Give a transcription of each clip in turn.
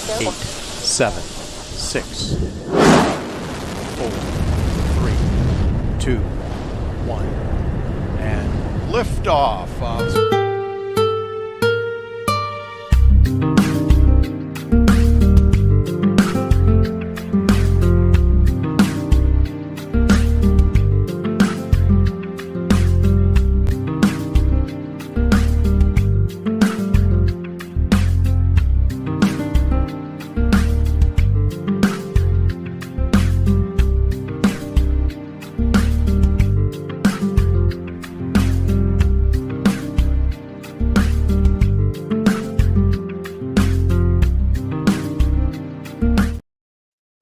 8, 7, 6, 4, 3, 2, 1, and liftoff.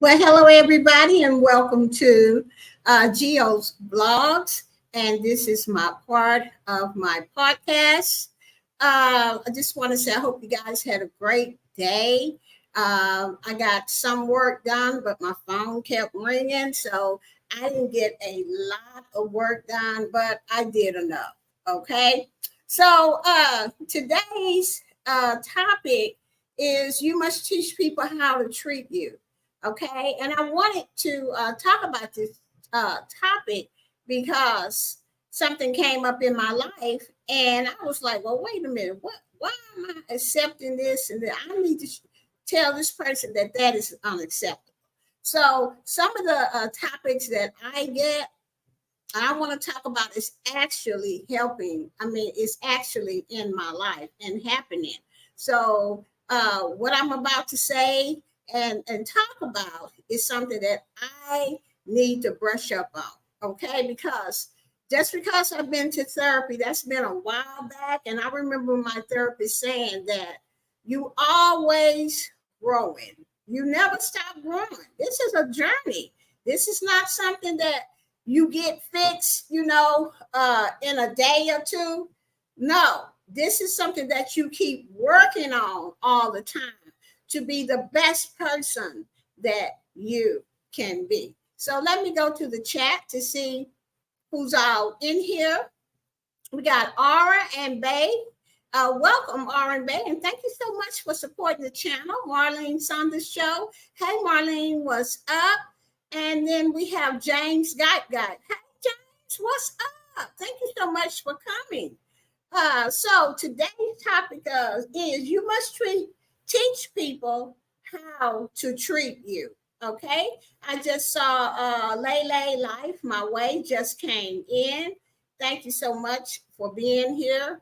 Well, hello, everybody, and welcome to Geo's Blogs. And this is my part of my podcast. I just want to say I hope you guys had a great day. I got some work done, but my phone kept ringing, so I didn't get a lot of work done, but I did enough. Okay. So today's topic is you must teach people how to treat you. Okay, and I wanted to talk about this topic because something came up in my life, and I was like, "Well, wait a minute, what? Why am I accepting this?" And that I need to tell this person that is unacceptable. So, some of the topics that I get, I want to talk about is actually helping. I mean, it's actually in my life and happening. So, what I'm about to say and talk about is something that I need to brush up on, okay? Because just because I've been to therapy, that's been a while back, and I remember my therapist saying that you always growing. You never stop growing. This is a journey. This is not something that you get fixed, in a day or two. No, this is something that you keep working on all the time to be the best person that you can be. So let me go to the chat to see who's all in here. We got Aura and Bay. Welcome, Aura and Bay, and thank you so much for supporting the channel. Marlene Saunders Show. Hey, Marlene, what's up? And then we have James Guy. Hey, James, what's up? Thank you so much for coming. So today's topic is you must teach people how to treat you. Okay, I just saw Lele Life My Way just came in. Thank you so much for being here.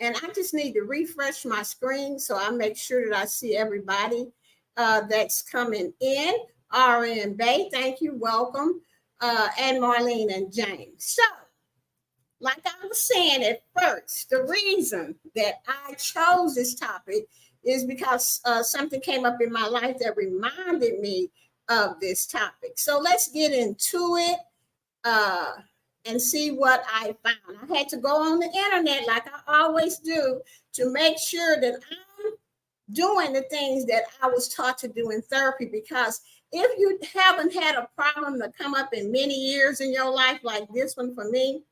And I just need to refresh my screen so I make sure that I see everybody that's coming in. RN Bay, thank you, welcome. And Marlene and James. So, like I was saying at first, the reason that I chose this topic is because something came up in my life that reminded me of this topic. So let's get into it and see what I found. I had to go on the internet like I always do to make sure that I'm doing the things that I was taught to do in therapy, because if you haven't had a problem that come up in many years in your life like this one for me,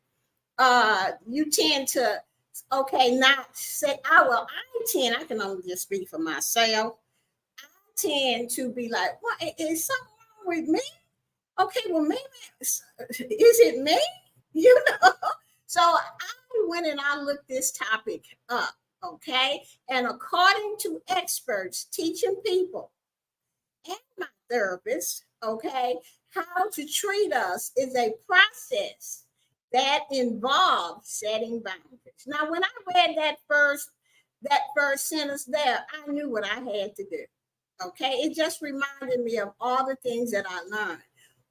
you tend to, not say, I can only just speak for myself. I tend to be like, what, is something wrong with me? Okay, well, maybe is it me? So I went and I looked this topic up, okay? And according to experts teaching people and my therapist, okay, how to treat us is a process that involves setting boundaries. Now, when I read that first sentence there, I knew what I had to do. Okay, it just reminded me of all the things that I learned.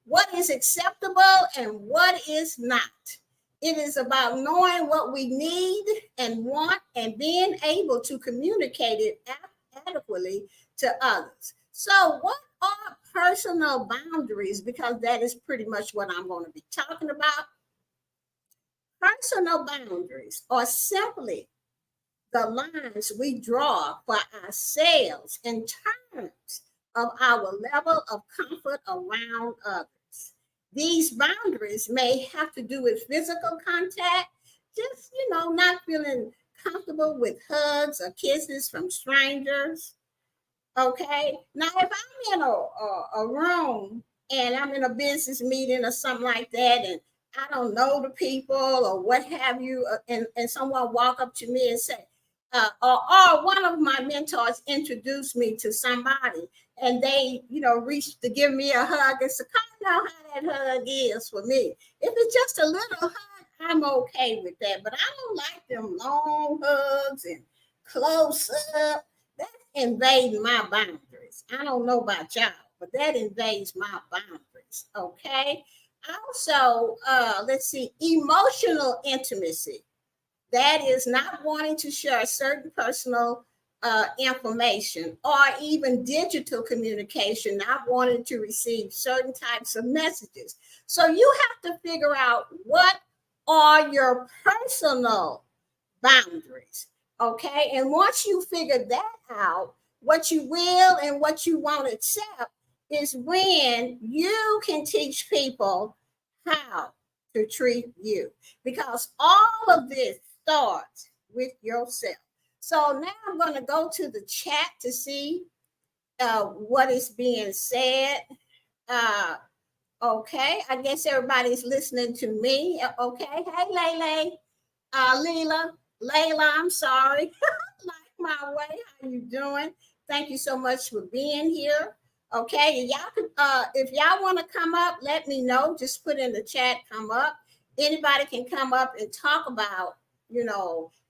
What is acceptable and what is not. It is about knowing what we need and want and being able to communicate it adequately to others. So, what are personal boundaries? Because that is pretty much what I'm going to be talking about. Personal boundaries are simply the lines we draw for ourselves in terms of our level of comfort around others. These boundaries may have to do with physical contact, just, not feeling comfortable with hugs or kisses from strangers. Okay. Now, if I'm in a room and I'm in a business meeting or something like that, and I don't know the people or what have you, and someone walk up to me and say, or one of my mentors introduced me to somebody, and they, reached to give me a hug and say, "I know how that hug is for me. If it's just a little hug, I'm okay with that. But I don't like them long hugs and close up. That invades my boundaries. I don't know about y'all, but that invades my boundaries. Okay. Also, let's see, emotional intimacy. That is not wanting to share certain personal information or even digital communication, not wanting to receive certain types of messages. So you have to figure out what are your personal boundaries. Okay. And once you figure that out, what you will and what you won't accept is when you can teach people how to treat you. Because all of this starts with yourself. So now I'm going to go to the chat to see what is being said. Uh, okay. I guess everybody's listening to me. Okay. Hey, Lele. Layla, I'm sorry. Like my way. How you doing? Thank you so much for being here. Okay, y'all could, if y'all want to come up, let me know. Just put in the chat, come up. Anybody can come up and talk about,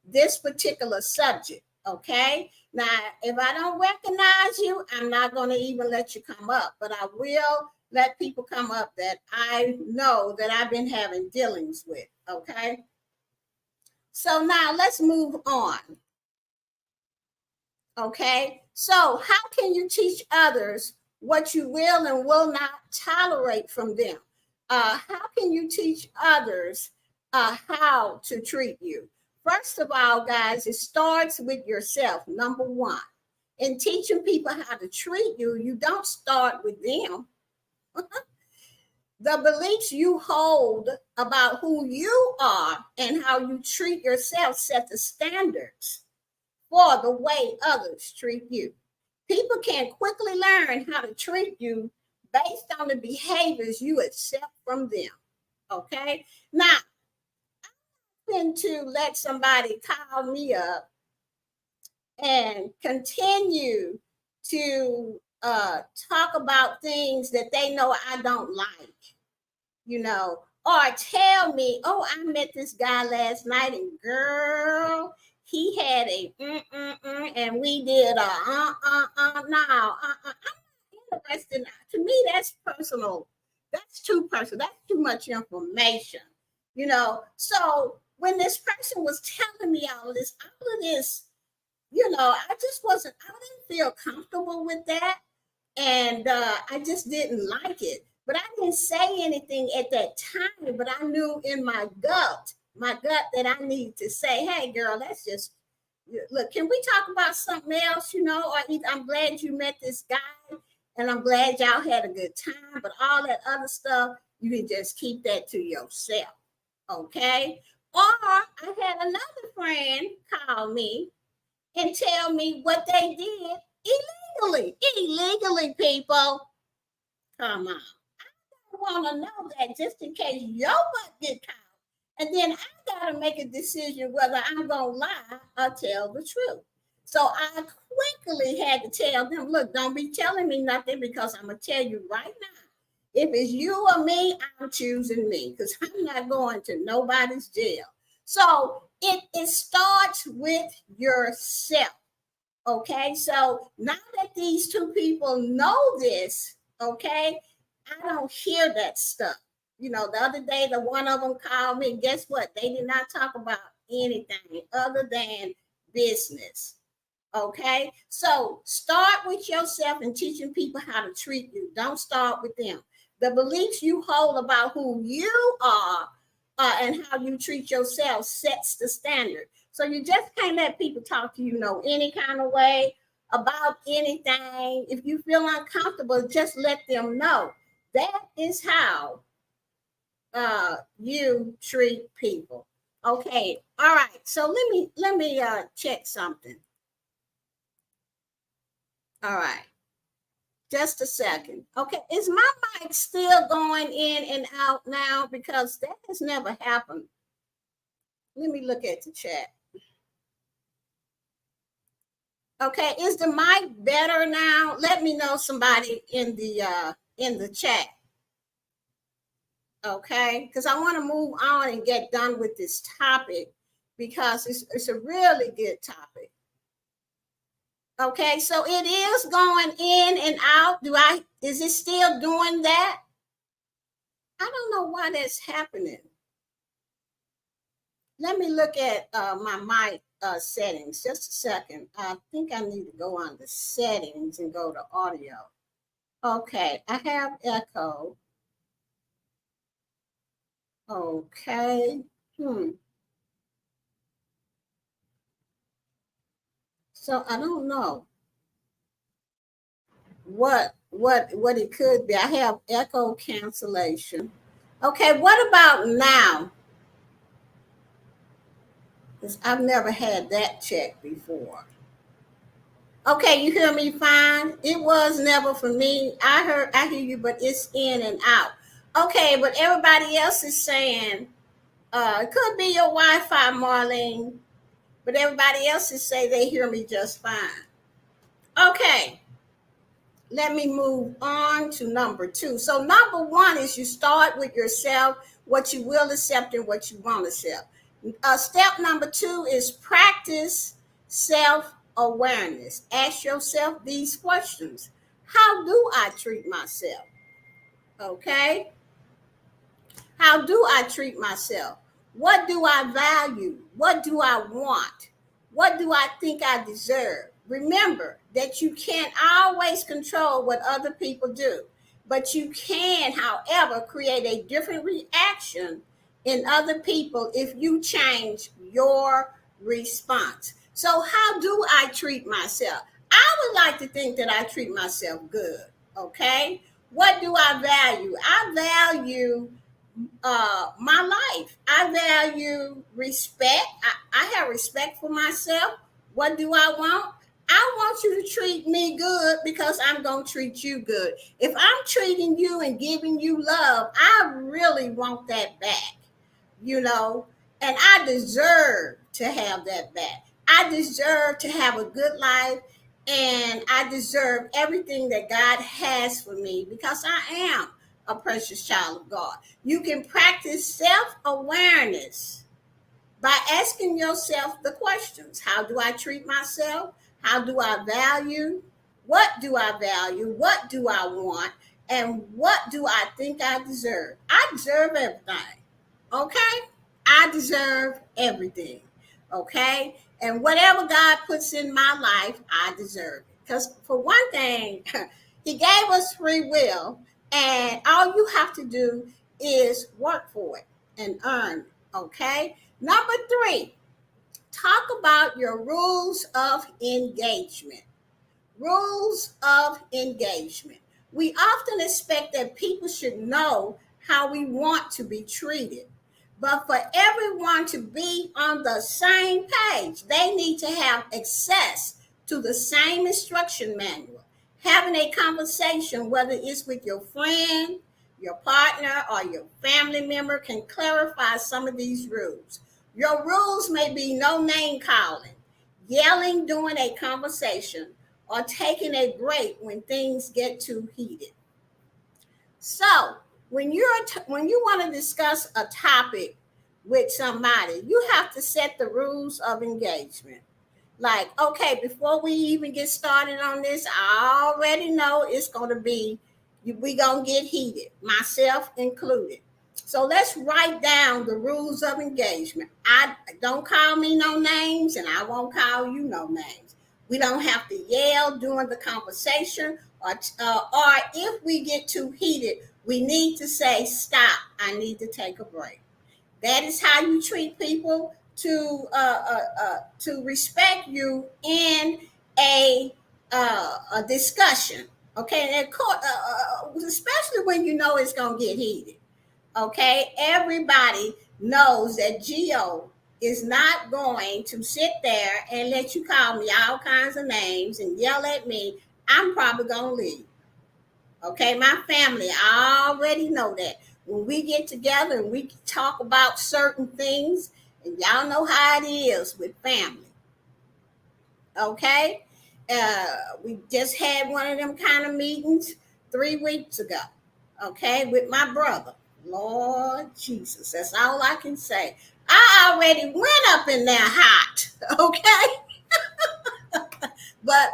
this particular subject. Okay. Now, if I don't recognize you, I'm not going to even let you come up, but I will let people come up that I know that I've been having dealings with. Okay. So now let's move on. Okay. So, how can you teach others what you will and will not tolerate from them? How can you teach others how to treat you? First of all, guys, it starts with yourself, number one. In teaching people how to treat you, you don't start with them. The beliefs you hold about who you are and how you treat yourself set the standards for the way others treat you. People can quickly learn how to treat you based on the behaviors you accept from them. Okay. Now, I'm going to let somebody call me up and continue to talk about things that they know I don't like, or tell me, oh, I met this guy last night and girl, he had a and we did a no, I'm interested. To me, that's personal. That's too personal. That's too much information. So when this person was telling me all of this, I just wasn't. I didn't feel comfortable with that, and I just didn't like it. But I didn't say anything at that time. But I knew in my gut that I needed to say, "Hey, girl, let's just look. Can we talk about something else? Or I'm glad you met this guy, and I'm glad y'all had a good time. But all that other stuff, you can just keep that to yourself, okay?" Or I had another friend call me and tell me what they did illegally. Illegally, people. Come on. I want to know that just in case your butt get caught. And then I got to make a decision whether I'm going to lie or tell the truth. So I quickly had to tell them, look, don't be telling me nothing because I'm going to tell you right now. If it's you or me, I'm choosing me because I'm not going to nobody's jail. So it starts with yourself. Okay, so now that these two people know this, okay, I don't hear that stuff. The other day, the one of them called me. Guess what? They did not talk about anything other than business. Okay, so start with yourself and teaching people how to treat you. Don't start with them. The beliefs you hold about who you are and how you treat yourself sets the standard. So you just can't let people talk to you any kind of way about anything. If you feel uncomfortable, just let them know. That is how you treat people. Okay. All right. So let me check something. All right. Just a second. Okay. Is my mic still going in and out now? Because that has never happened. Let me look at the chat. Okay. Is the mic better now? Let me know, somebody in the chat. Okay. Because I want to move on and get done with this topic, because it's a really good topic. Okay, so it is going in and out. Is it still doing that? I don't know why that's happening. Let me look at my mic settings. Just a second. I think I need to go on the settings and go to audio. Okay, I have echo. Okay. So I don't know what it could be. I have echo cancellation. Okay, what about now? Because I've never had that checked before. Okay, you hear me fine? It was never for me. I hear you, but it's in and out. Okay, but everybody else is saying, it could be your Wi-Fi, Marlene, but everybody else is saying they hear me just fine. Okay, let me move on to number 2. So number 1 is you start with yourself, what you will accept and what you won't accept. Step number 2 is practice self-awareness. Ask yourself these questions. How do I treat myself? Okay. How do I treat myself? What do I value? What do I want? What do I think I deserve? Remember that you can't always control what other people do, but you can, however, create a different reaction in other people if you change your response. So, how do I treat myself? I would like to think that I treat myself good. Okay. What do I value? I value my life. I value respect. I have respect for myself. What do I want? I want you to treat me good because I'm going to treat you good. If I'm treating you and giving you love, I really want that back, and I deserve to have that back. I deserve to have a good life, and I deserve everything that God has for me because I am a precious child of God. You can practice self-awareness by asking yourself the questions. How do I treat myself? How do I value? What do I value? What do I want? And what do I think I deserve? I deserve everything. Okay? I deserve everything. Okay? And whatever God puts in my life, I deserve it. Because for one thing, He gave us free will, and all you have to do is work for it and earn it. Okay? Number 3, talk about your rules of engagement. Rules of engagement. We often expect that people should know how we want to be treated. But for everyone to be on the same page, they need to have access to the same instruction manual. Having a conversation, whether it's with your friend, your partner, or your family member, can clarify some of these rules. Your rules may be no name calling, yelling during a conversation, or taking a break when things get too heated. So, when you want to discuss a topic with somebody, you have to set the rules of engagement. Like, okay, before we even get started on this, I already know it's going to be, we going to get heated, myself included. So let's write down the rules of engagement. I don't call me no names, and I won't call you no names. We don't have to yell during the conversation, or if we get too heated, we need to say, stop, I need to take a break. That is how you treat people to respect you in a discussion. Okay, and especially when you know it's going to get heated. Okay, everybody knows that Geo is not going to sit there and let you call me all kinds of names and yell at me. I'm probably going to leave. Okay, my family, I already know that. When we get together and we talk about certain things, and y'all know how it is with family. Okay, we just had one of them kind of meetings 3 weeks ago. Okay, with my brother. Lord Jesus, that's all I can say. I already went up in there hot. Okay, but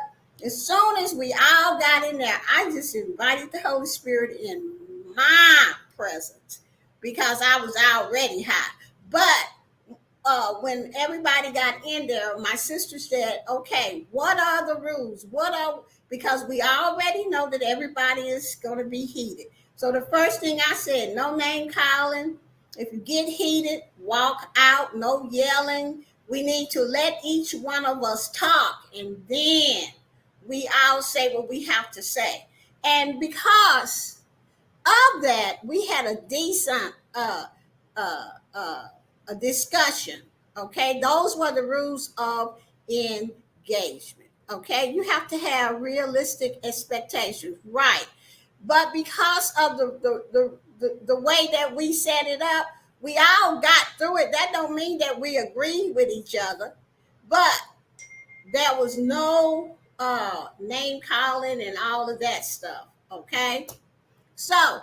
as soon as we all got in there, I just invited the Holy Spirit in my presence because I was already hot. But when everybody got in there, my sister said, "Okay, what are the rules? What are because we already know that everybody is going to be heated." So the first thing I said, no name calling. If you get heated, walk out. No yelling. We need to let each one of us talk, and then we all say what we have to say. And because of that, we had a decent uh, uh, a discussion. Okay, those were the rules of engagement. Okay, you have to have realistic expectations, right? But because of the way that we set it up, we all got through it. That don't mean that we agree with each other, but there was no name calling and all of that stuff. Okay, so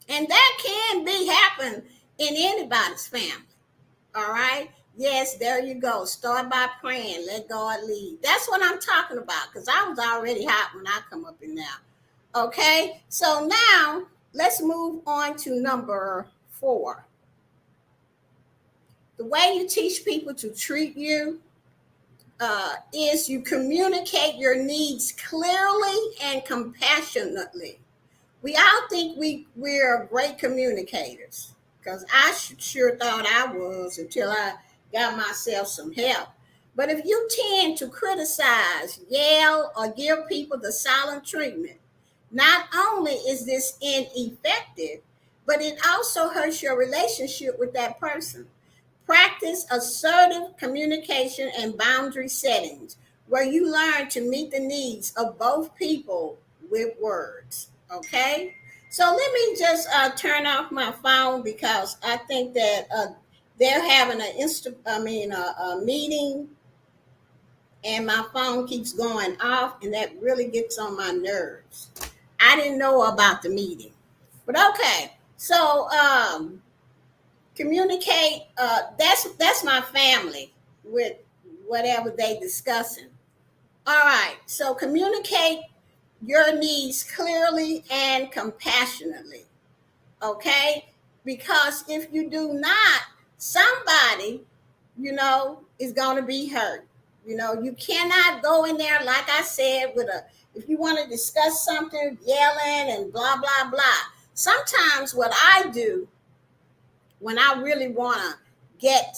and that can be happen in anybody's family. All right. Yes, there you go. Start by praying. Let God lead. That's what I'm talking about because I was already hot when I come up in there. Okay. So now let's move on to number 4. The way you teach people to treat you is you communicate your needs clearly and compassionately. We all think we're great communicators because I sure thought I was until I got myself some help. But if you tend to criticize, yell, or give people the silent treatment, not only is this ineffective, but it also hurts your relationship with that person. Practice assertive communication and boundary settings where you learn to meet the needs of both people with words. Okay? So let me just turn off my phone because I think that they're having a meeting and my phone keeps going off and that really gets on my nerves. I didn't know about the meeting. But okay. So communicate that's my family with whatever they discussing. All right, so communicate your needs clearly and compassionately. Okay, because if you do not, somebody is going to be hurt. You cannot go in there like I said with a if you want to discuss something yelling and blah blah blah. Sometimes what I do when I really want to get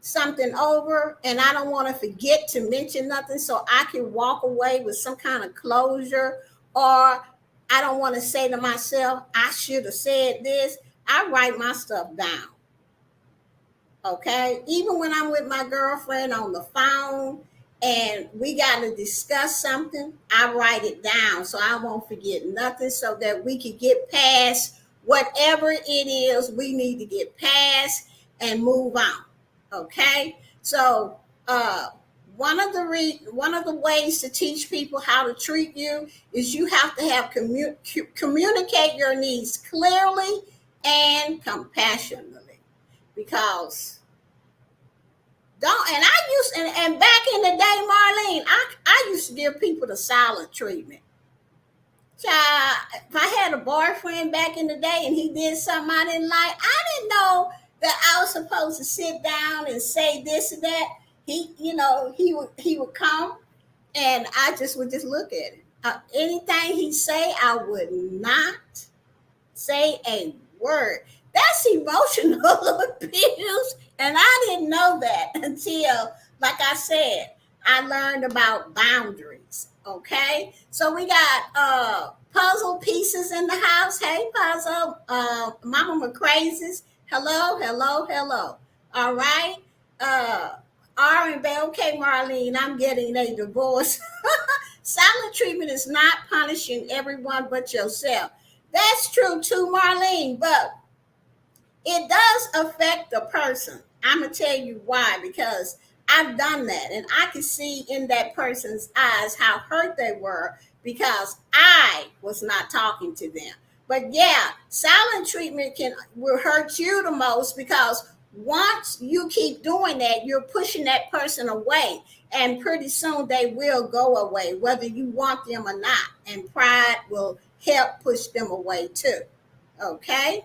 something over and I don't want to forget to mention nothing so I can walk away with some kind of closure, or I don't want to say to myself, I should have said this. I write my stuff down. Okay. Even when I'm with my girlfriend on the phone and we got to discuss something, I write it down so I won't forget nothing so that we can get past whatever it is we need to get past and move on. Okay. So, one of the ways to teach people how to treat you is you have to have communicate your needs clearly and compassionately because don't and I used and back in the day, Marlene, I used to give people the silent treatment. Child, if I had a boyfriend back in the day and he did something I didn't like, I didn't know that I was supposed to sit down and say this and that. He would come and I just would just look at him. Anything he say, I would not say a word. That's emotional abuse. And I didn't know that until, like I said, I learned about boundaries. Okay. So we got puzzle pieces in the house. Hey, puzzle. Mama McCrazy's. Hello, hello, hello. All right. R and B. Okay, Marlene, I'm getting a divorce. Silent treatment is not punishing everyone but yourself. That's true too, Marlene, but it does affect the person. I'm going to tell you why, because I've done that and I can see in that person's eyes how hurt they were because I was not talking to them. But yeah, silent treatment will hurt you the most because once you keep doing that, you're pushing that person away, and pretty soon they will go away, whether you want them or not. And pride will help push them away too. Okay.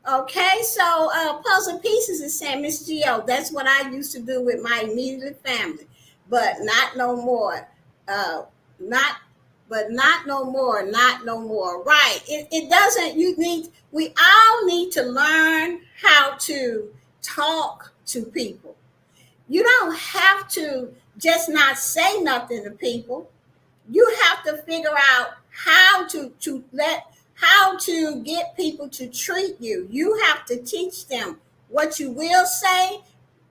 Okay, so puzzle pieces is saying, Miss Gio, that's what I used to do with my immediate family, but not no more. Not, but not no more. Not no more. Right? It doesn't. You need. We all need to learn how to talk to people. You don't have to just not say nothing to people. You have to figure out how to get people to treat you. You have to teach them what you will say,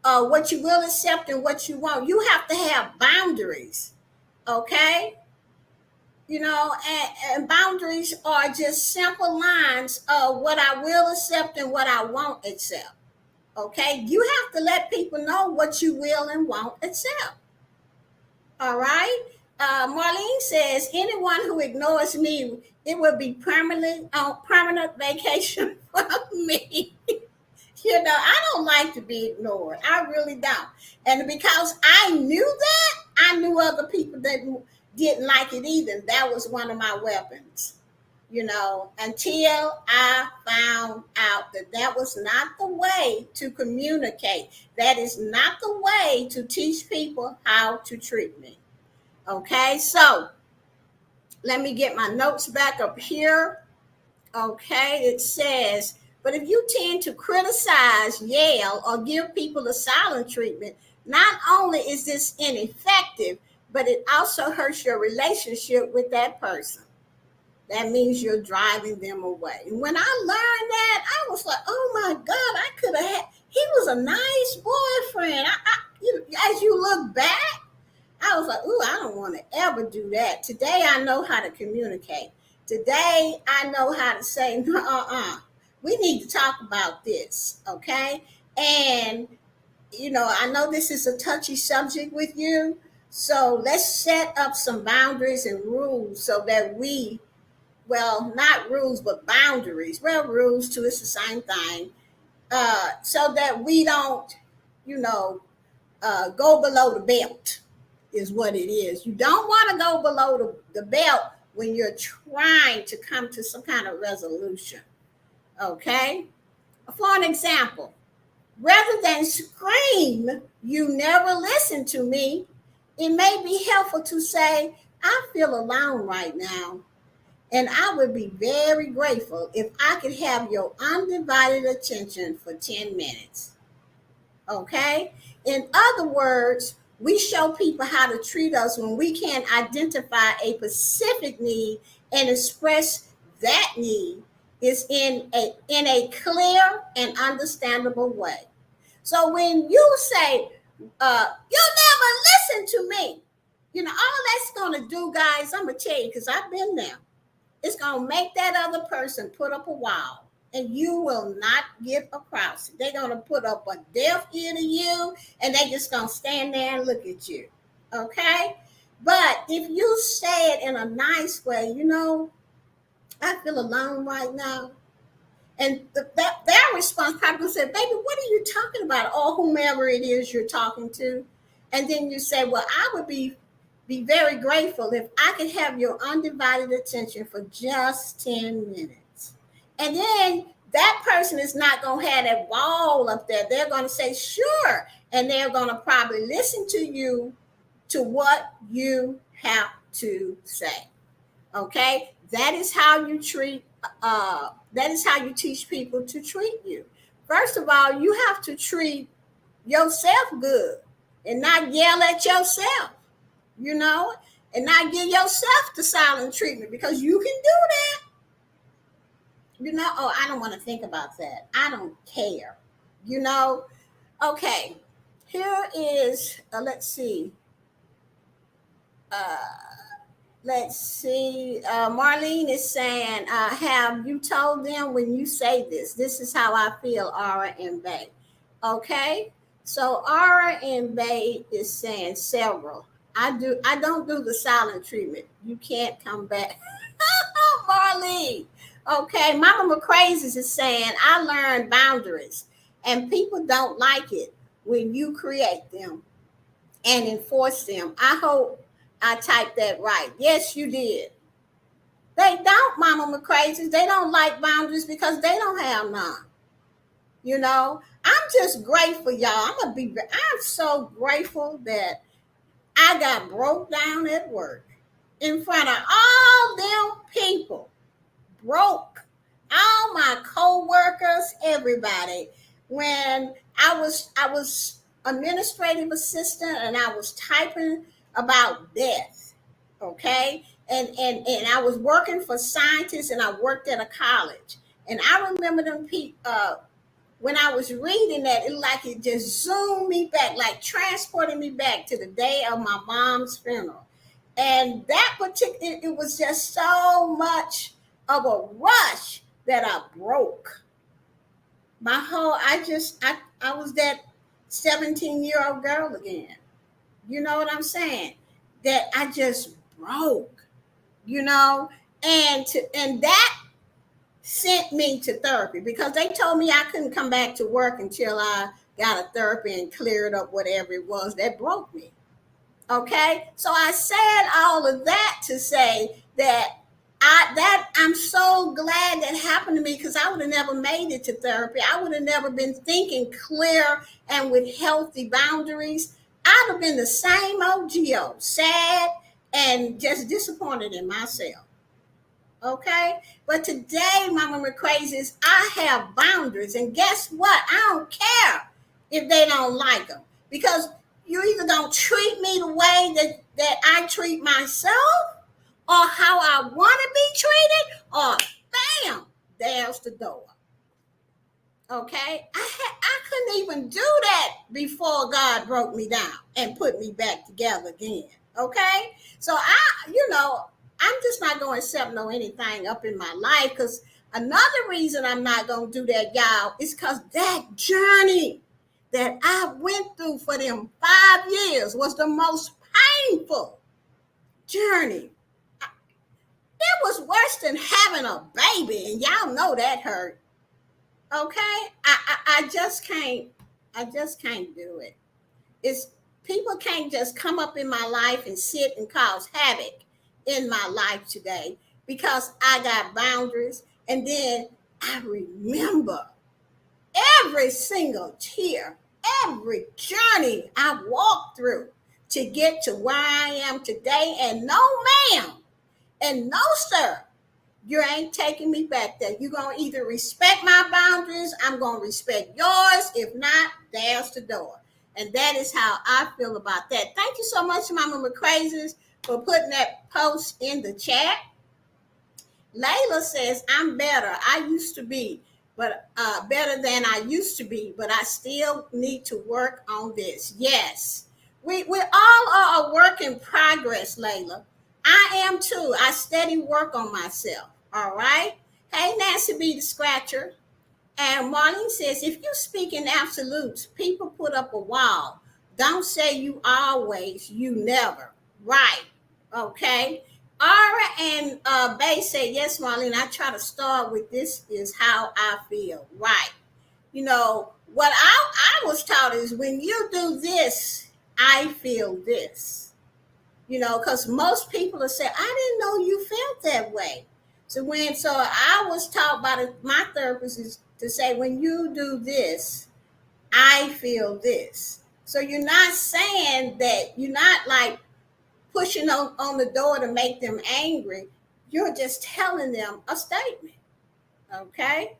what you will accept, and what you won't. You have to have boundaries, okay? And boundaries are just simple lines of what I will accept and what I won't accept. Okay, you have to let people know what you will and won't accept. All right. Marlene says anyone who ignores me, it will be permanently on permanent vacation from me. I don't like to be ignored. I really don't. And because I knew that, I knew other people that didn't like it either. That was one of my weapons. Until I found out that that was not the way to communicate. That is not the way to teach people how to treat me. Okay, so let me get my notes back up here. Okay, it says, but if you tend to criticize, yell, or give people a silent treatment, not only is this ineffective, but it also hurts your relationship with that person. That means you're driving them away. And when I learned that, I was like, oh my God, I could have had, he was a nice boyfriend. As you look back, I was like, ooh, I don't want to ever do that. Today, I know how to communicate. Today, I know how to say, we need to talk about this, okay? And, I know this is a touchy subject with you. So let's set up some boundaries and rules so that not rules, but boundaries. Well, rules too, it's the same thing. So that we don't, go below the belt is what it is. You don't want to go below the belt when you're trying to come to some kind of resolution. Okay? For an example, rather than scream, you never listen to me, it may be helpful to say, I feel alone right now, and I would be very grateful if I could have your undivided attention for 10 minutes. Okay? In other words, we show people how to treat us when we can identify a specific need and express that need is in a clear and understandable way. So when you say, you'll never listen to me, all that's going to do, guys, I'm going to tell you, because I've been there, it's going to make that other person put up a wall. And you will not get across it. They're going to put up a deaf ear to you, and they're just going to stand there and look at you. Okay? But if you say it in a nice way, I feel alone right now. And their response probably going to say, baby, what are you talking about? Or whomever it is you're talking to. And then you say, well, I would be very grateful if I could have your undivided attention for just 10 minutes. And then that person is not going to have that wall up there. They're going to say, sure. And they're going to probably listen to you, to what you have to say. Okay? That is how you treat, that is how you teach people to treat you. First of all, you have to treat yourself good and not yell at yourself, and not give yourself the silent treatment, because you can do that. I don't want to think about that. I don't care. Okay. Here is, let's see. Let's see. Marlene is saying, have you told them when you say this? This is how I feel, Aura and Bay. Okay. So Aura and Bay is saying several. I don't do the silent treatment. You can't come back. Marlene. Okay. Mama McCrazy is saying, I learned boundaries and people don't like it when you create them and enforce them. I hope I typed that right. Yes, you did. They don't, Mama McCrazy. They don't like boundaries because they don't have none. You know, I'm just grateful, y'all. I'm so grateful that I got broke down at work in front of all them people. Broke. All my co-workers, everybody. When I was administrative assistant and I was typing about death. Okay. And I was working for scientists and I worked at a college. And I remember them when I was reading that, it like it just zoomed me back, like transported me back to the day of my mom's funeral. And that particular, it was just so much of a rush that I broke. I was that 17-year-old girl again. You know what I'm saying? That I just broke, you know, and that sent me to therapy because they told me I couldn't come back to work until I got a therapy and cleared up whatever it was that broke me. Okay, so I said all of that to say that I'm so glad that happened to me because I would have never made it to therapy. I would have never been thinking clear and with healthy boundaries. I'd have been the same old Geo, sad and just disappointed in myself. Okay, but today, Mama McCrazy, I have boundaries, and guess what? I don't care if they don't like them because you either gonna treat me the way that I treat myself, or how I want to be treated, or bam, there's the door. Okay, I couldn't even do that before God broke me down and put me back together again. Okay, so I'm just not going to accept no anything up in my life because another reason I'm not going to do that, y'all, is because that journey that I went through for them 5 years was the most painful journey. It was worse than having a baby, and y'all know that hurt. Okay, I just can't. I just can't do it. It's people can't just come up in my life and sit and cause havoc in my life today because I got boundaries. And then I remember every single tear, every journey I walked through to get to where I am today. And no, ma'am, and no, sir, you ain't taking me back there. You're going to either respect my boundaries, I'm going to respect yours. If not, there's the door. And that is how I feel about that. Thank you so much, Mama McCrazy, for putting that post in the chat. Layla says, I'm better. I used to be, but better than I used to be, but I still need to work on this. Yes. We all are a work in progress, Layla. I am too. I steady work on myself. All right. Hey, Nancy B. the Scratcher. And Marlene says, if you speak in absolutes, people put up a wall. Don't say you always, you never. Right. Okay. Ara and Bay say, yes, Marlene, I try to start with this is how I feel. Right. You know, what I was taught is when you do this, I feel this. You know, because most people will say, I didn't know you felt that way. So I was taught by my therapist is to say, when you do this, I feel this. So you're not saying that you're not like pushing on the door to make them angry. You're just telling them a statement. Okay.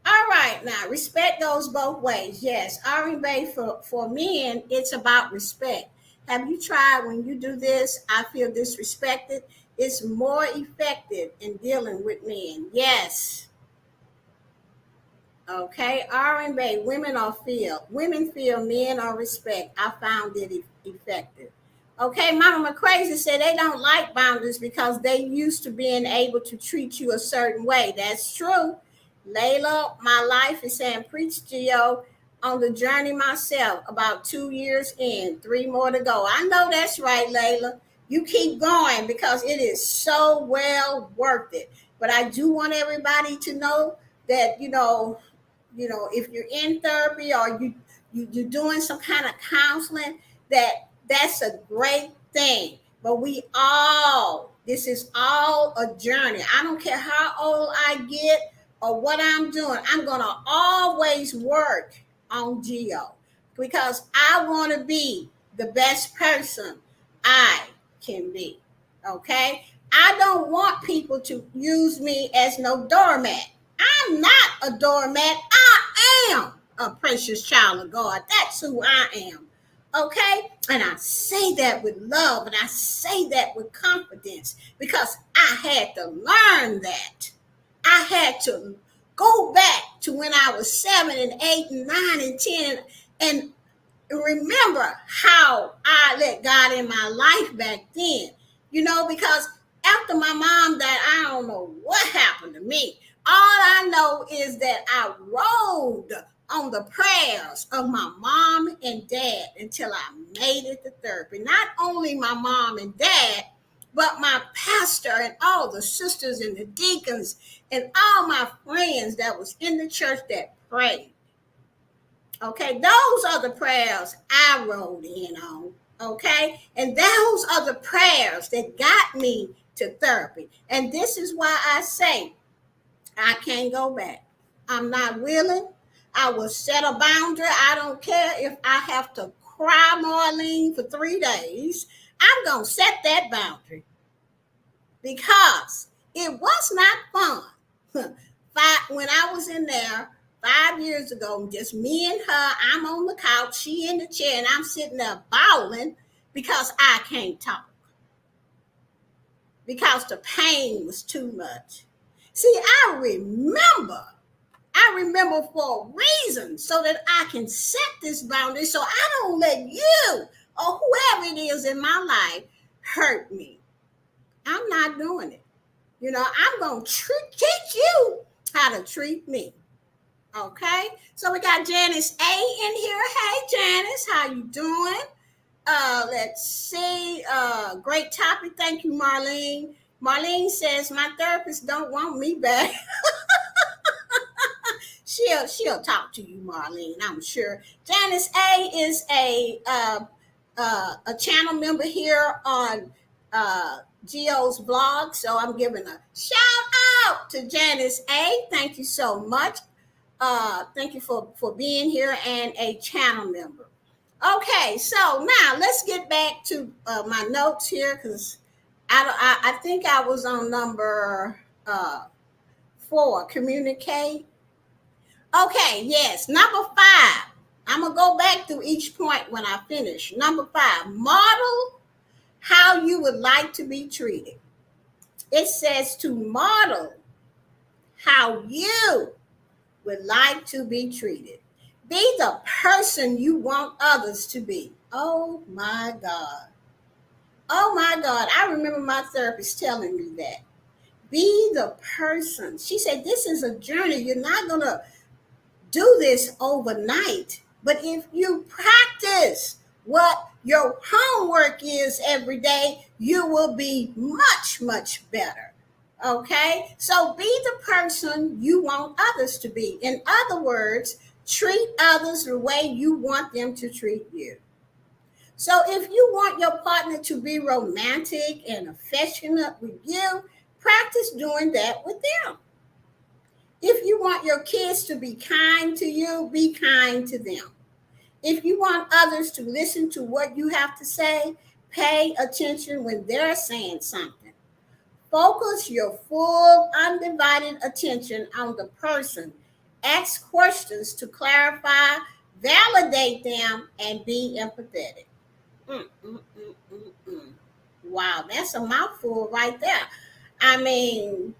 All right. Now, respect goes both ways. Yes. Ari Bay, for men, it's about respect. Have you tried when you do this? I feel disrespected. It's more effective in dealing with men. Yes. Okay. Ari Bay, women feel men are respect. I found it effective. Okay, Mama McCrazy said they don't like boundaries because they used to being able to treat you a certain way. That's true. Layla, my life is saying, preach Geo on the journey myself, about 2 years in, 3 more to go. I know that's right, Layla. You keep going because it is so well worth it. But I do want everybody to know that, if you're in therapy or you're doing some kind of counseling, that's a great thing. But this is all a journey. I don't care how old I get or what I'm doing. I'm going to always work on Geo because I want to be the best person I can be. Okay? I don't want people to use me as no doormat. I'm not a doormat. I am a precious child of God. That's who I am. Okay? And I say that with love and I say that with confidence because I had to learn that. I had to go back to when I was 7 and 8 and 9 and 10 and remember how I let God in my life back then. Because after my mom died, I don't know what happened to me. All I know is that I rode on the prayers of my mom and dad until I made it to therapy. Not only my mom and dad, but my pastor and all the sisters and the deacons and all my friends that was in the church that prayed. Okay, those are the prayers I wrote in on. Okay, and those are the prayers that got me to therapy. And this is why I say I can't go back. I'm not willing. I will set a boundary. I don't care if I have to cry Marlene for 3 days. I'm going to set that boundary because it was not fun. When I was in there 5 years ago, just me and her, I'm on the couch, she in the chair, and I'm sitting there bawling because I can't talk. Because the pain was too much. See, I remember for a reason so that I can set this boundary so I don't let you or whoever it is in my life hurt me. I'm not doing it. I'm going to teach you how to treat me. Okay? So we got Janice A in here. Hey, Janice, how you doing? Let's see. Great topic. Thank you, Marlene. Marlene says, my therapist don't want me back. She'll talk to you, Marlene, I'm sure. Janice A is a channel member here on Geo's blog, so I'm giving a shout out to Janice A. Thank you so much. Thank you for being here and a channel member. Okay, so now let's get back to my notes here because I think I was on number 4, communicate. Okay, yes. Number 5. I'm going to go back through each point when I finish. Number 5, model how you would like to be treated. It says to model how you would like to be treated. Be the person you want others to be. Oh my God. Oh my God. I remember my therapist telling me that. Be the person. She said, this is a journey. You're not going to do this overnight. But if you practice what your homework is every day, you will be much, much better. Okay? So be the person you want others to be. In other words, treat others the way you want them to treat you. So if you want your partner to be romantic and affectionate with you, practice doing that with them. If you want your kids to be kind to you, be kind to them. If you want others to listen to what you have to say, pay attention when they're saying something. Focus your full, undivided attention on the person. Ask questions to clarify, validate them, and be empathetic. Wow, that's a mouthful right there. I mean,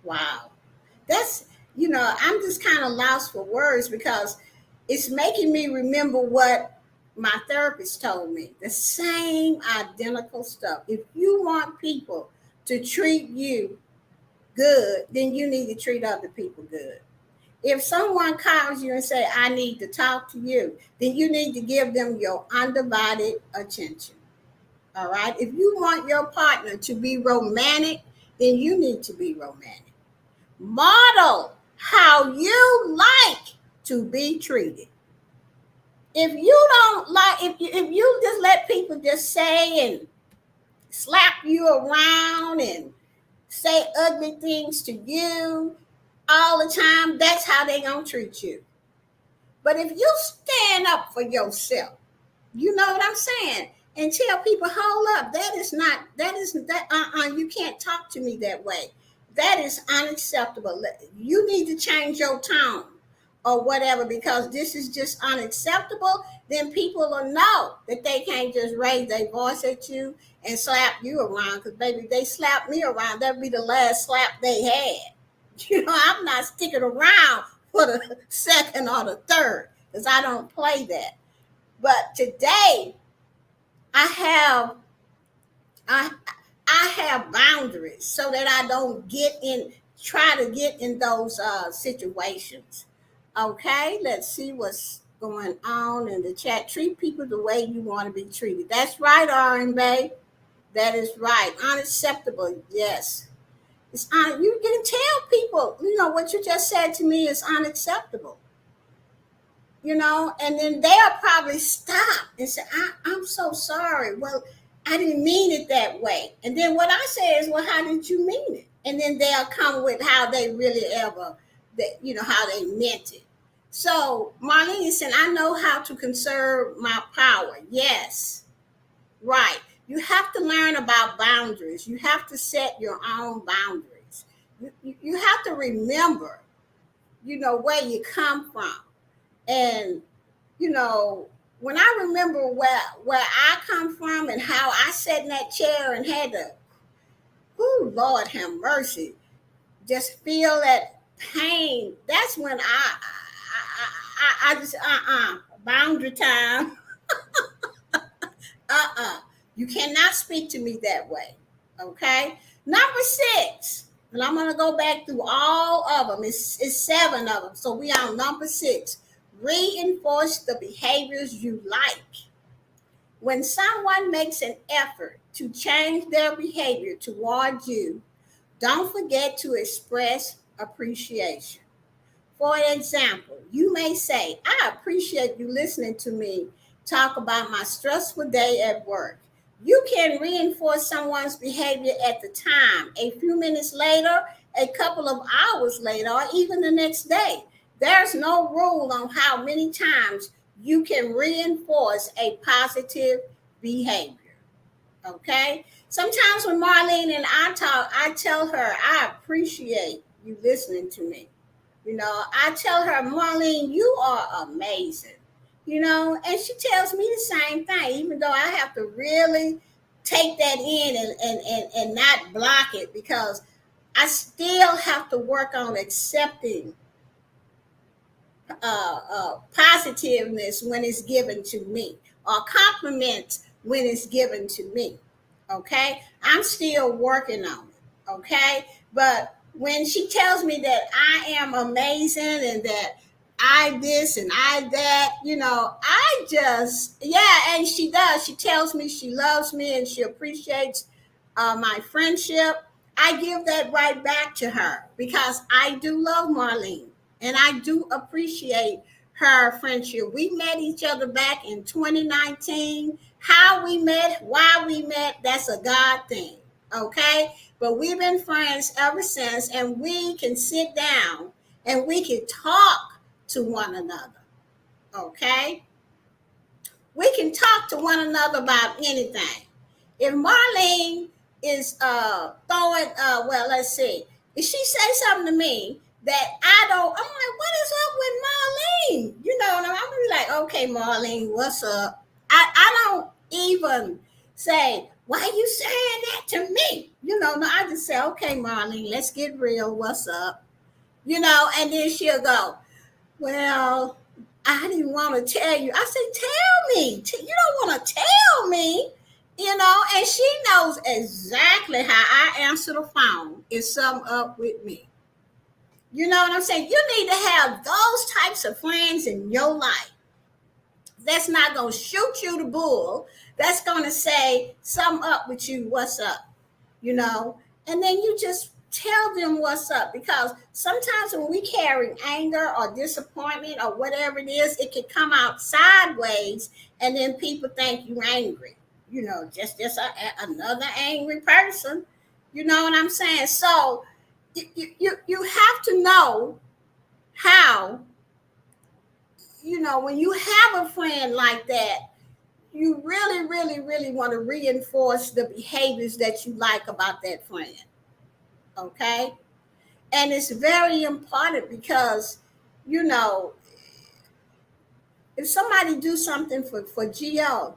wow. That's, I'm just kind of lost for words because it's making me remember what My therapist told me the same identical stuff. If you want people to treat you good, then you need to treat other people good. If someone calls you and say, I need to talk to you, then you need to give them your undivided attention. All right. If you want your partner to be romantic, then you need to be romantic. Model how you like to be treated. If you don't like, if you just let people just say and slap you around and say ugly things to you all the time, that's how they gonna treat you. But if you stand up for yourself, you know what I'm saying, and tell people, hold up, you can't talk to me that way. That is unacceptable. You need to change your tone or whatever, because this is just unacceptable. Then people will know that they can't just raise their voice at you and slap you around, because baby, they slap me around, that'd be the last slap they had. You know, I'm not sticking around for the second or the third, because I don't play that. But today I have I I have boundaries so that I don't try to get in those situations. Okay, let's see what's going on in the chat. Treat people the way you want to be treated. That's right, Bay. That is right. Unacceptable. Yes. You can tell people, what you just said to me is unacceptable. And then they'll probably stop and say, I'm so sorry. Well, I didn't mean it that way. And then what I say is, well, how did you mean it? And then they'll come with how they really how they meant it. So Marlene said, I know how to conserve my power. Yes, right. You have to learn about boundaries. You have to set your own boundaries. You have to remember, where you come from. And, when I remember where I come from and how I sat in that chair and had to, Lord have mercy, just feel that pain. That's when I just, boundary time. You cannot speak to me that way. Okay. Number 6. And I'm going to go back through all of them. It's 7 of them. So we on number 6. Reinforce the behaviors you like. When someone makes an effort to change their behavior toward you, don't forget to express appreciation. For example, you may say, I appreciate you listening to me talk about my stressful day at work. You can reinforce someone's behavior at the time, a few minutes later, a couple of hours later, or even the next day. There's no rule on how many times you can reinforce a positive behavior. Okay? Sometimes when Marlene and I talk, I tell her, I appreciate you listening to me. I tell her, Marlene, you are amazing. And she tells me the same thing, even though I have to really take that in and not block it, because I still have to work on accepting positiveness when it's given to me, or compliments when it's given to me. Okay, I'm still working on it. Okay, but when she tells me that I am amazing and that I this and I that, I just, and she does. She tells me she loves me and she appreciates my friendship. I give that right back to her, because I do love Marlene and I do appreciate her friendship. We met each other back in 2019. How we met, why we met, that's a God thing. Okay? But we've been friends ever since, and we can sit down and we can talk to one another. Okay? We can talk to one another about anything. If Marlene is throwing, let's see, if she says something to me that I'm like, what is up with Marlene? And I'm gonna be like, okay, Marlene, what's up? I don't even say, why are you saying that to me? No, I just say, okay, Marlene, let's get real. What's up? And then she'll go, well, I didn't want to tell you. I said, tell me. You don't want to tell me, and she knows exactly how I answer the phone if something up with me. You know what I'm saying? You need to have those types of friends in your life. That's not going to shoot you the bull. That's going to say, something up with you, what's up? And then you just tell them what's up, because sometimes when we carry anger or disappointment or whatever it is, it can come out sideways, and then people think you're angry, just another angry person. You know what I'm saying? So you have to know how, when you have a friend like that, you really, really, really want to reinforce the behaviors that you like about that friend. Okay? And it's very important because, if somebody do something for Gio,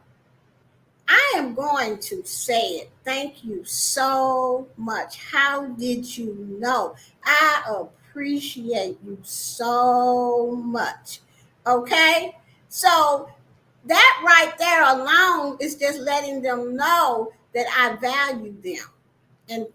I am going to say it. Thank you so much. How did you know? I appreciate you so much. Okay? So that right there alone is just letting them know that I value them. And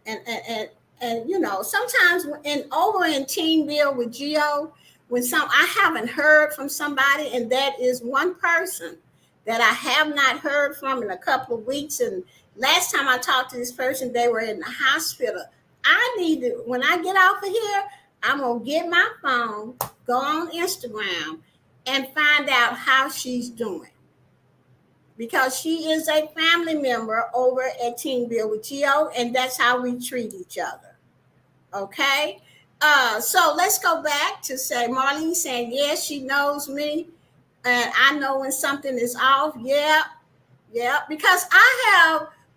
sometimes over in Teamville with Geo, when I haven't heard from somebody, and that is one person that I have not heard from in a couple of weeks, and last time I talked to this person, they were in the hospital. I need to, when I get off of here, I'm gonna get my phone, go on Instagram, and find out how she's doing, because she is a family member over at Teamville with Geo, and that's how we treat each other. Okay? So let's go back to say Marlene saying, yes, she knows me, and I know when something is off. Yeah, because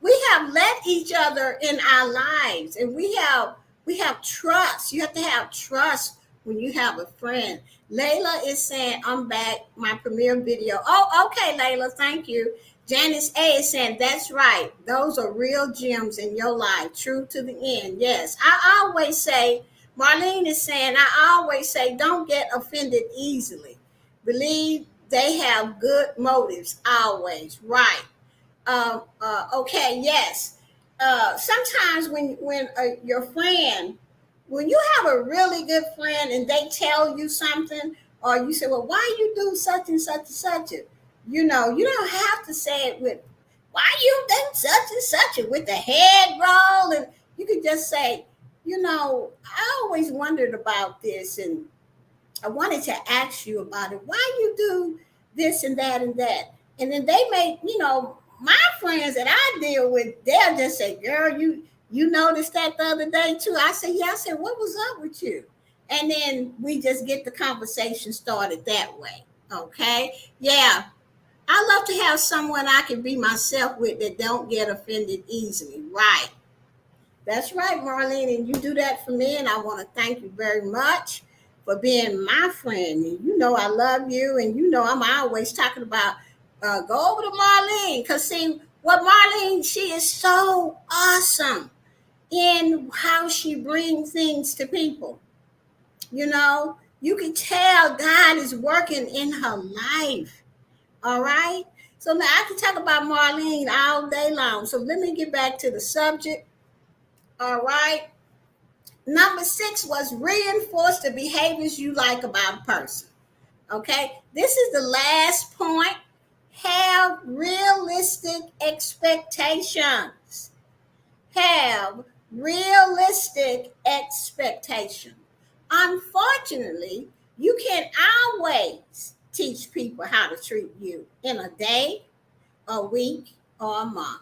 we have let each other in our lives, and we have trust. You have to have trust when you have a friend. Layla is saying, I'm back, my premiere video. Oh, okay, Layla, thank you. Janice A is saying, that's right. Those are real gems in your life. True to the end. Yes. I always say, Marlene is saying, I always say, don't get offended easily. Believe they have good motives always. Right. Okay, yes. Sometimes when your friend, when you have a really good friend and they tell you something, or you say, well, why you do such and such and such it? You don't have to say it with, why you done such and such it, with the head roll. And you could just say, I always wondered about this, and I wanted to ask you about it. Why you do this and that and that? And then they may, my friends that I deal with, they'll just say, girl, you noticed that the other day too? I said, yeah. I said, what was up with you? And then we just get the conversation started that way. Okay. Yeah. I love to have someone I can be myself with that don't get offended easily. Right. That's right, Marlene. And you do that for me. And I want to thank you very much for being my friend. And I love you. And I'm always talking about, go over to Marlene. Because see, what Marlene, she is so awesome in how she brings things to people. You can tell God is working in her life. All right. So now I can talk about Marlene all day long. So let me get back to the subject. All right. Number 6 was reinforce the behaviors you like about a person. Okay. This is the last point. Have realistic expectations. Have realistic expectations. Unfortunately, you can't always teach people how to treat you in a day, a week, or a month.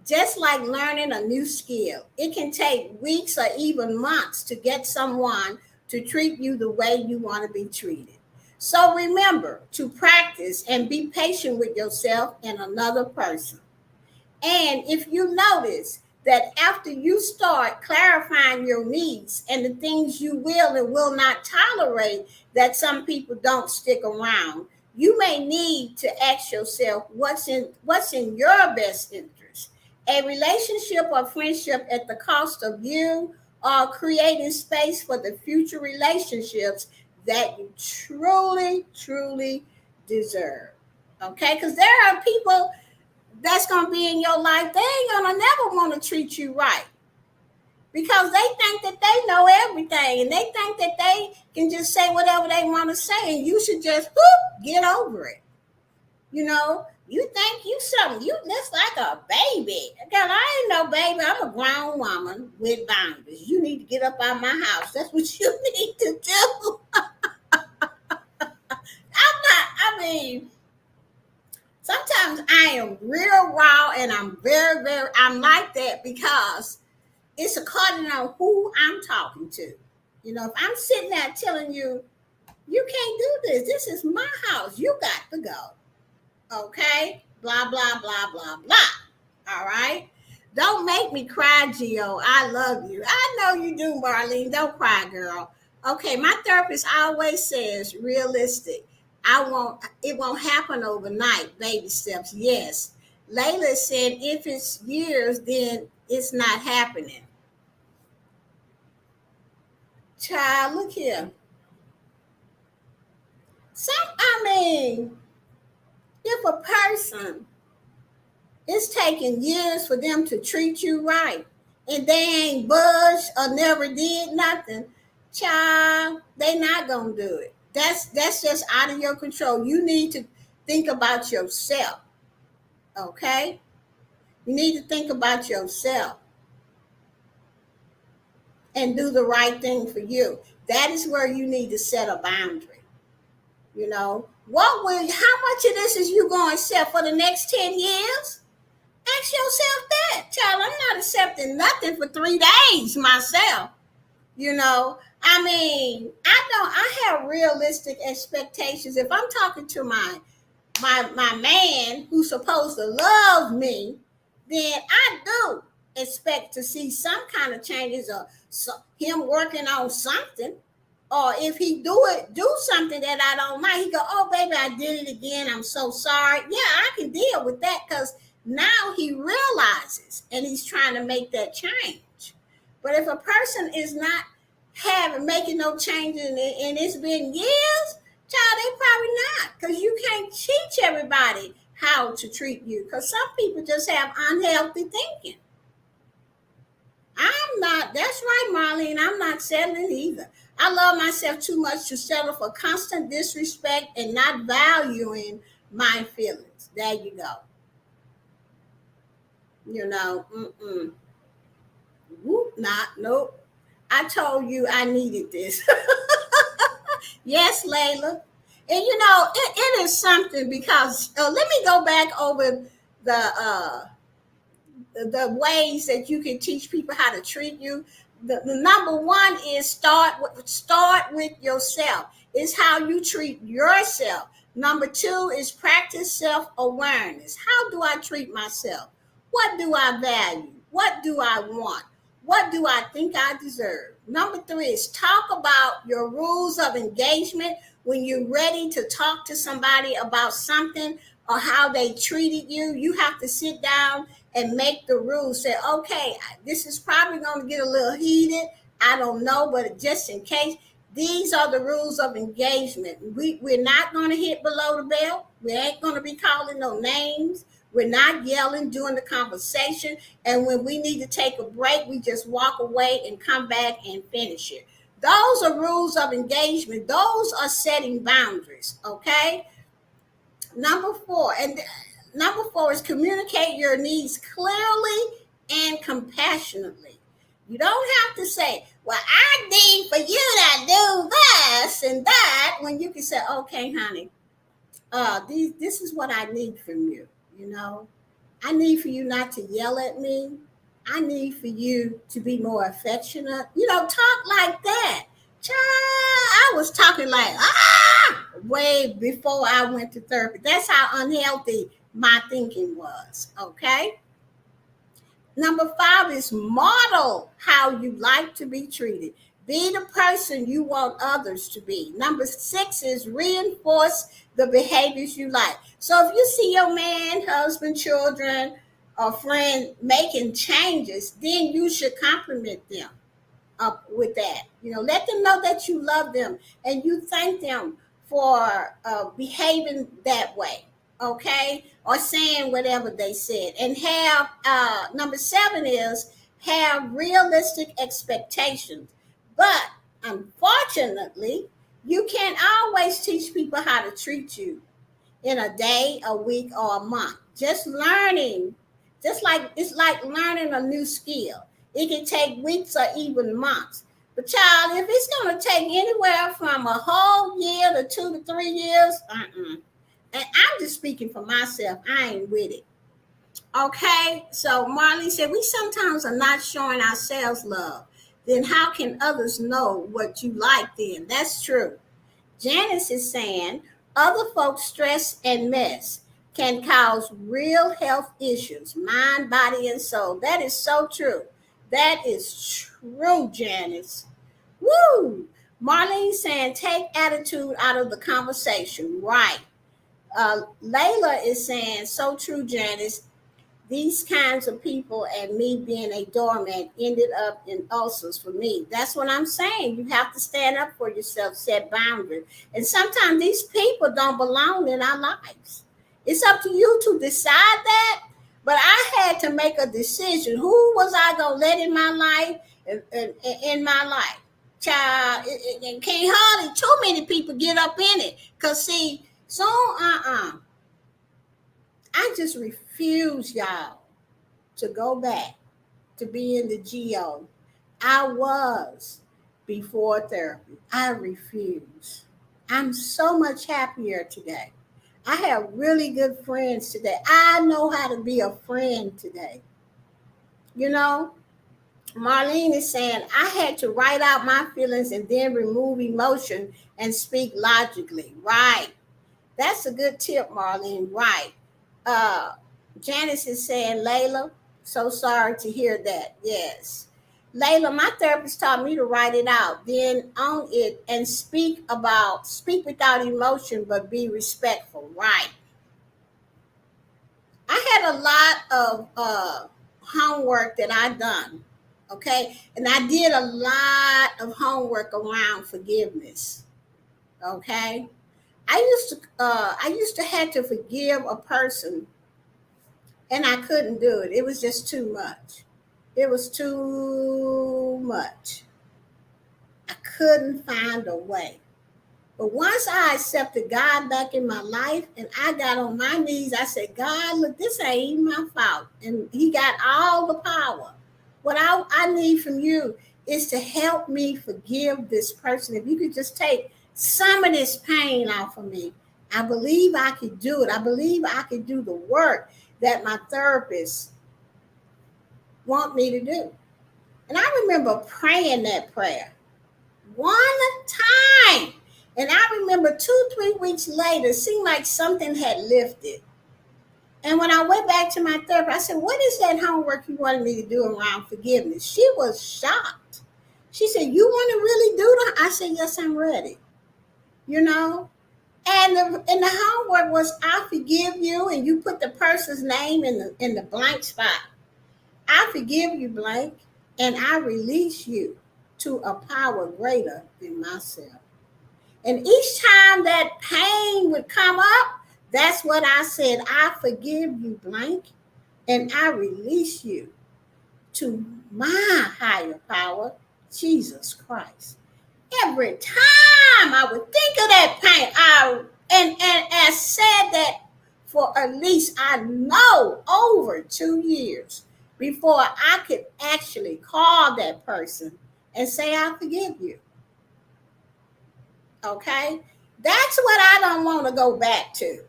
Just like learning a new skill, it can take weeks or even months to get someone to treat you the way you want to be treated. So remember to practice and be patient with yourself and another person. And if you notice that after you start clarifying your needs and the things you will and will not tolerate, that some people don't stick around, you may need to ask yourself what's in your best interest. A relationship or friendship at the cost of you, or creating space for the future relationships, that you truly, truly deserve. Okay? Because there are people that's going to be in your life, they ain't going to never want to treat you right because they think that they know everything and they think that they can just say whatever they want to say and you should just get over it. You know, you think you something, you just like a baby. Girl, I ain't no baby. I'm a grown woman with boundaries. You need to get up out of my house. That's what you need to do. I mean, sometimes I am real raw and I'm very, very, I'm like that because it's according on who I'm talking to. You know, if I'm sitting there telling you, you can't do this, this is my house, you got to go. Okay? Blah, blah, blah, blah, blah. All right? Don't make me cry, Gio. I love you. I know you do, Marlene. Don't cry, girl. Okay, my therapist always says realistic. It won't happen overnight, baby steps. Yes. Layla said if it's years, then it's not happening. Child, look here. If a person it's taking years for them to treat you right and they ain't budged or never did nothing, child, they not gonna do it. That's just out of your control. You need to think about yourself. Okay? You need to think about yourself and do the right thing for you. That is where you need to set a boundary. You know, how much of this is you going to accept for the next 10 years? Ask yourself that. Child, I'm not accepting nothing for 3 days myself. You know, I have realistic expectations. If I'm talking to my man who's supposed to love me, then I do expect to see some kind of changes or him working on something. Or if he do something that I don't like, he go, oh, baby, I did it again. I'm so sorry. Yeah, I can deal with that because now he realizes and he's trying to make that change. But if a person is not making no changes and it's been years, child, they probably not, because you can't teach everybody how to treat you because some people just have unhealthy thinking. That's right, Marlene, I'm not settling either. I love myself too much to settle for constant disrespect and not valuing my feelings. There you go. You know, nope. I told you I needed this. Yes, Layla. And you know, it is something because let me go back over the ways that you can teach people how to treat you. The number one is start with yourself. It's how you treat yourself. Number two is practice self-awareness. How do I treat myself? What do I value? What do I want? What do I think I deserve? Number three is talk about your rules of engagement when you're ready to talk to somebody about something or how they treated you. You have to sit down and make the rules. Say, okay, this is probably going to get a little heated. I don't know, but just in case, these are the rules of engagement. We're not going to hit below the belt. We ain't going to be calling no names. We're not yelling during the conversation. And when we need to take a break, we just walk away and come back and finish it. Those are rules of engagement. Those are setting boundaries, okay? Number four is communicate your needs clearly and compassionately. You don't have to say, well, I need for you to do this and that, when you can say, okay, honey, this is what I need from you. You know, I need for you not to yell at me. I need for you to be more affectionate. You know, talk like that. Child, I was talking like, way before I went to therapy. That's how unhealthy my thinking was, okay? Number five is model how you like to be treated. Be the person you want others to be. Number six is reinforce the behaviors you like. So if you see your man, husband, children, or friend making changes, then you should compliment them. up with that. Let them know that you love them and you thank them for behaving that way, okay, or saying whatever they said. And have number 7 is have realistic expectations. But unfortunately, you can't always teach people how to treat you in a day, a week, or a month. It's like learning a new skill. It can take weeks or even months. But child, if it's gonna take anywhere from a whole year to 2 to 3 years, and I'm just speaking for myself, I ain't with it. Okay, so Marlene said we sometimes are not showing ourselves love. Then how can others know what you like then? That's true. Janice is saying other folks' stress and mess can cause real health issues, mind, body, and soul. That is so true. That is true, Janice. Woo! Marlene saying take attitude out of the conversation. Right. Layla is saying so true, Janice. These kinds of people and me being a doormat ended up in ulcers for me. That's what I'm saying. You have to stand up for yourself, set boundaries. And sometimes these people don't belong in our lives. It's up to you to decide that. But I had to make a decision. Who was I going to let in my life? In my life? Child, it can't hardly too many people get up in it. Because see, so I just refuse, y'all, to go back to being the GO I was before therapy. I refuse. I'm so much happier today. I have really good friends today. I know how to be a friend today. You know, Marlene is saying, I had to write out my feelings and then remove emotion and speak logically. Right. That's a good tip, Marlene. Right. Uh, Janice is saying, Layla, so sorry to hear that. Yes. Layla, my therapist taught me to write it out, then own it and speak without emotion, but be respectful. Right. I had a lot of homework that I done. Okay. And I did a lot of homework around forgiveness. Okay. I used to have to forgive a person and I couldn't do it. It was just too much. It was too much. I couldn't find a way. But once I accepted God back in my life and I got on my knees, I said, God, look, this ain't even my fault. And He got all the power. What I need from you is to help me forgive this person. If you could just take some of this pain off of me, I believe I could do it. I believe I could do the work that my therapist want me to do. And I remember praying that prayer one time. And I remember 2-3 weeks later, it seemed like something had lifted. And when I went back to my therapist, I said, what is that homework you wanted me to do around forgiveness? She was shocked. She said, you want to really do that? I said, yes, I'm ready. You know? And the homework was, I forgive you, and you put the person's name in the blank spot. I forgive you, blank, and I release you to a power greater than myself. And each time that pain would come up, that's what I said. I forgive you, blank, and I release you to my higher power, Jesus Christ. Every time I would think of that pain, and I said that for at least I know over 2 years before I could actually call that person and say, I forgive you. Okay? That's what I don't want to go back to.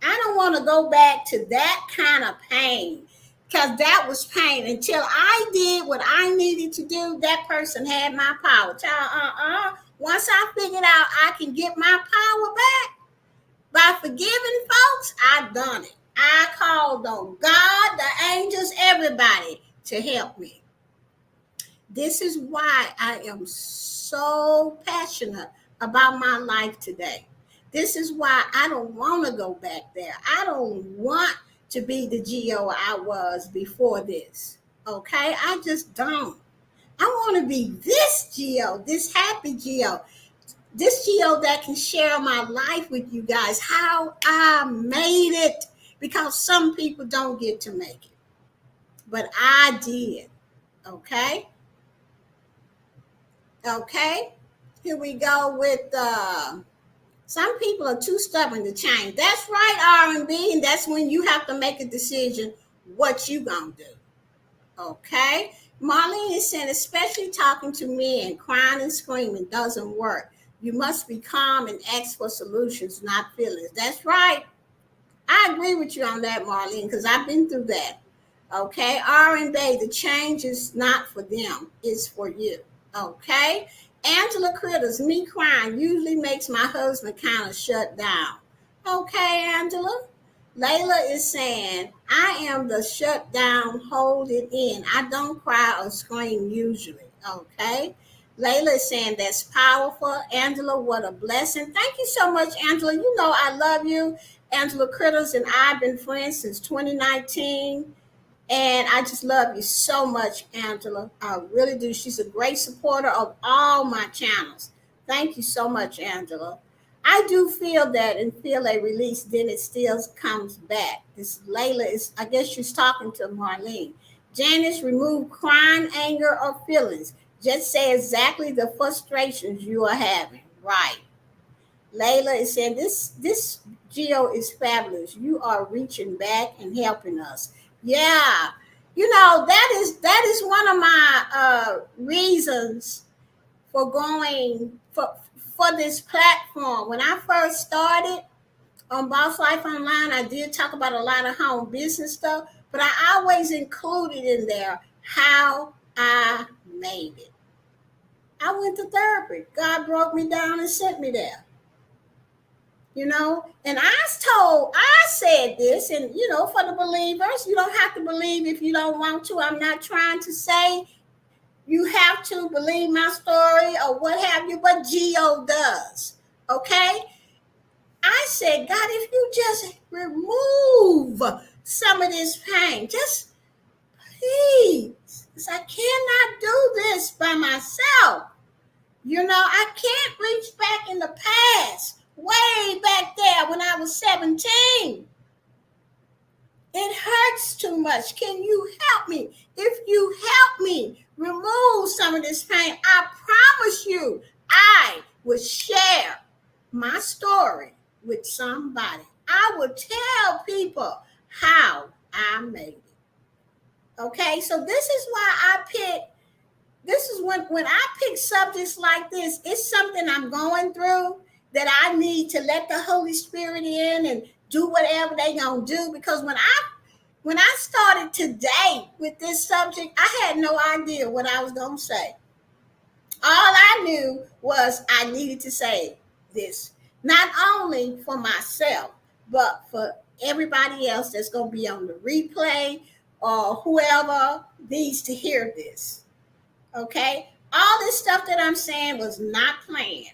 I don't want to go back to that kind of pain because that was pain. Until I did what I needed to do, that person had my power. Child, once I figured out I can get my power back by forgiving folks, I done it. I called on God, the angels, everybody to help me. This is why I am so passionate about my life today. This is why I don't want to go back there. I don't want to be the GO I was before this. Okay? I just don't. I want to be this Geo, this happy Geo, this Geo that can share my life with you guys, how I made it, because some people don't get to make it, but I did. Okay. Okay. Here we go with some people are too stubborn to change. That's right, R&B, and that's when you have to make a decision what you gonna do. Okay. Marlene is saying, especially talking to me and crying and screaming doesn't work. You must be calm and ask for solutions, not feelings. That's right. I agree with you on that, Marlene, because I've been through that. Okay. R&B, the change is not for them, it's for you. Okay. Angela Critters, me crying usually makes my husband kind of shut down. Okay, Angela. Layla is saying, I am the shut down, hold it in. I don't cry or scream usually. Okay. Layla is saying, that's powerful. Angela, what a blessing. Thank you so much, Angela. You know I love you. Angela Critters and I have been friends since 2019. And I just love you so much, Angela. I really do. She's a great supporter of all my channels. Thank you so much, Angela. I do feel that and feel a release, then it still comes back. This Layla is, I guess she's talking to Marlene. Janice, remove crying, anger, or feelings. Just say exactly the frustrations you are having. Right. Layla is saying, this Geo is fabulous. You are reaching back and helping us. Yeah. You know, that is one of my reasons for going for this platform. When I first started on Boss Life Online, I did talk about a lot of home business stuff, but I always included in there how I made it. I went to therapy. God broke me down and sent me there. You know, and I said this, and you know, for the believers, you don't have to believe if you don't want to. I'm not trying to say you have to believe my story or what have you, but Geo does. Okay. I said, God, if you just remove some of this pain, just please, because I cannot do this by myself. You know, I can't reach back in the past, way back there when I was 17. It hurts too much. Can you help me? If you help me remove some of this pain, I promise you, I will share my story with somebody. I will tell people how I made it. Okay, so this is why I pick. This is when I pick subjects like this, it's something I'm going through that I need to let the Holy Spirit in and do whatever they gonna do. Because when I started today with this subject, I had no idea what I was gonna say. All I knew was I needed to say this, not only for myself, but for everybody else that's gonna be on the replay or whoever needs to hear this. Okay, all this stuff that I'm saying was not planned.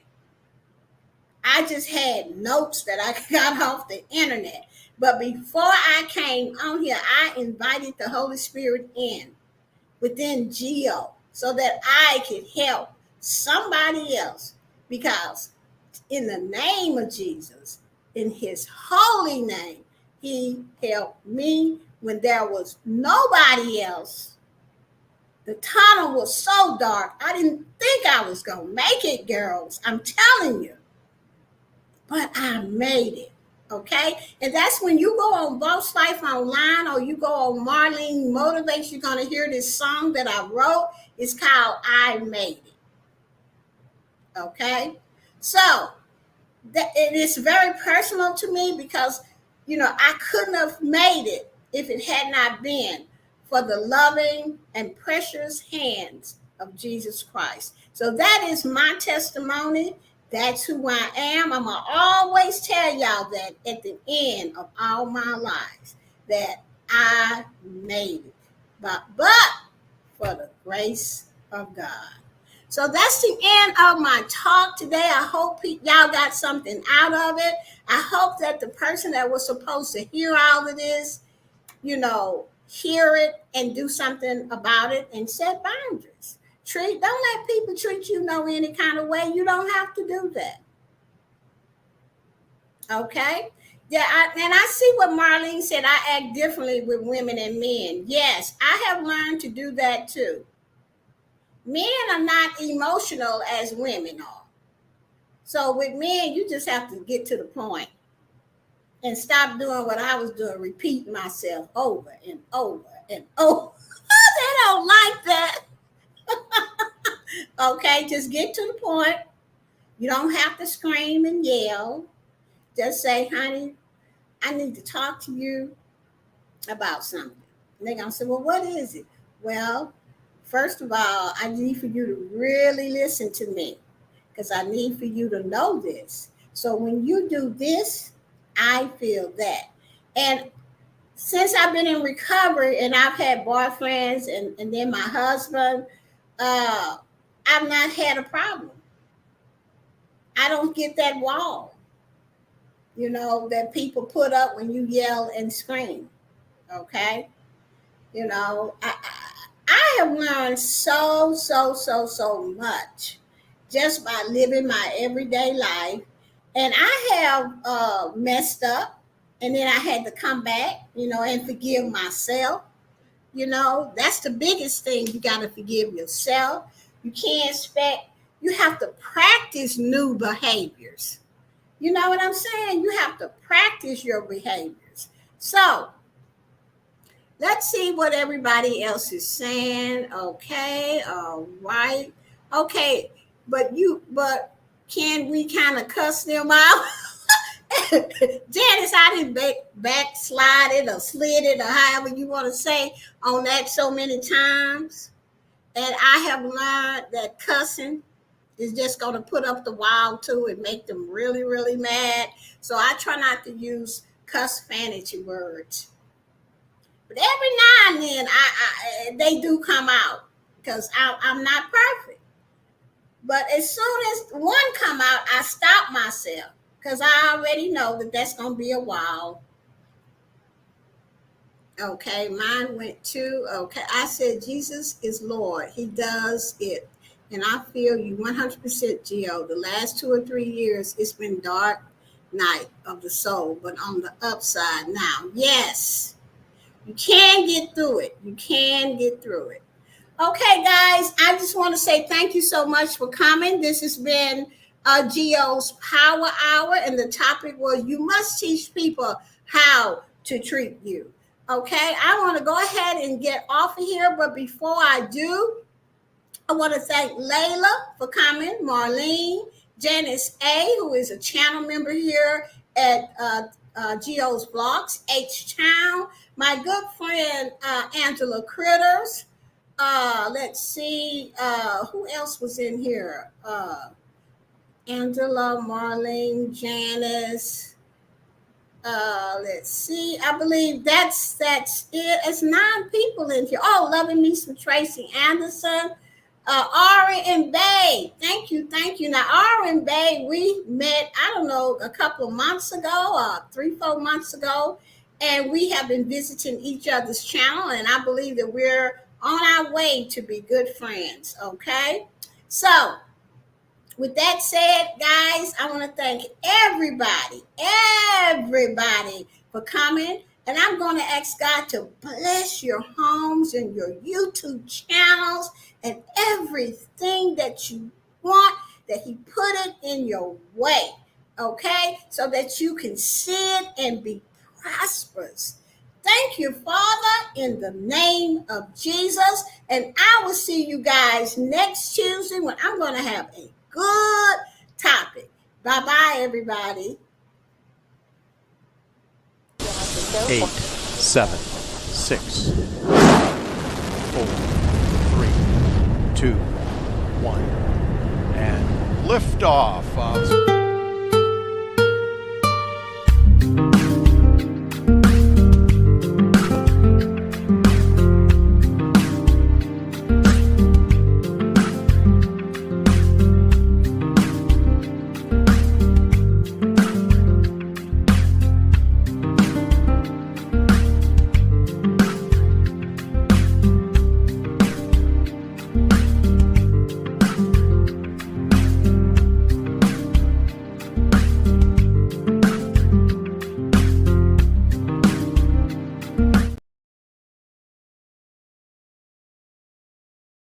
I just had notes that I got off the internet. But before I came on here, I invited the Holy Spirit in within Geo so that I could help somebody else. Because in the name of Jesus, in his holy name, he helped me when there was nobody else. The tunnel was so dark, I didn't think I was going to make it, girls. I'm telling you. But I made it, okay? And that's when you go on Boss Life Online or you go on Marlene Motivates, you're going to hear this song that I wrote. It's called I Made It, okay? So it is very personal to me because, you know, I couldn't have made it if it had not been for the loving and precious hands of Jesus Christ. So that is my testimony. That's who I am. I'm going to always tell y'all that at the end of all my lives, that I made it. But for the grace of God. So that's the end of my talk today. I hope y'all got something out of it. I hope that the person that was supposed to hear all of this, you know, hear it and do something about it and set boundaries. Don't let people treat you no any kind of way. You don't have to do that. Okay? Yeah, and I see what Marlene said. I act differently with women and men. Yes, I have learned to do that too. Men are not emotional as women are. So with men, you just have to get to the point and stop doing what I was doing, repeating myself over and over and over. They don't like that. Okay, just get to the point. You don't have to scream and yell. Just say, honey, I need to talk to you about something. And they're going to say, well, what is it? Well, first of all, I need for you to really listen to me because I need for you to know this. So when you do this, I feel that. And since I've been in recovery and I've had boyfriends and then my husband, I've not had a problem. I don't get that wall, that people put up when you yell and scream. Okay. I have learned so much just by living my everyday life. And I have messed up, and then I had to come back, and forgive myself. That's the biggest thing. You got to forgive yourself. You have to practice new behaviors. You know what I'm saying? You have to practice your behaviors. So let's see what everybody else is saying. Okay, all right. Okay, but can we kind of cuss them out? Janice, I didn't backslide it or slid it or however you want to say on that so many times. And I have learned that cussing is just going to put up the wall too and make them really, really mad. So I try not to use cuss fantasy words. But every now and then they do come out because I'm not perfect. But as soon as one come out, I stop myself because I already know that that's going to be a while. Okay, mine went to, okay, I said Jesus is Lord. He does it. And I feel you 100%, Gio. The last 2 or 3 years, it's been dark night of the soul, but on the upside now. Yes, you can get through it. You can get through it. Okay, guys, I just want to say thank you so much for coming. This has been Gio's Power Hour, and the topic was you must teach people how to treat you. Okay, I want to go ahead and get off of here, but before I do, I want to thank Layla for coming, Marlene, Janice A., who is a channel member here at Gio's Blogs, H-Town, my good friend Angela Critters. Let's see, who else was in here? Angela, Marlene, Janice. Let's see. I believe that's it. It's 9 people in here. Oh, loving me some Tracy Anderson. Ari and Bay. Thank you. Now, Ari and Bay, we met, I don't know, a couple of months ago, 3-4 months ago, and we have been visiting each other's channel, and I believe that we're on our way to be good friends. Okay. So, with that said, guys, I want to thank everybody for coming. And I'm going to ask God to bless your homes and your YouTube channels and everything that you want, that He put it in your way, okay? So that you can see it and be prosperous. Thank you, Father, in the name of Jesus. And I will see you guys next Tuesday when I'm going to have a good topic. Bye-bye, everybody. 8, 7, 6, 4, 3, 2, 1, and lift off.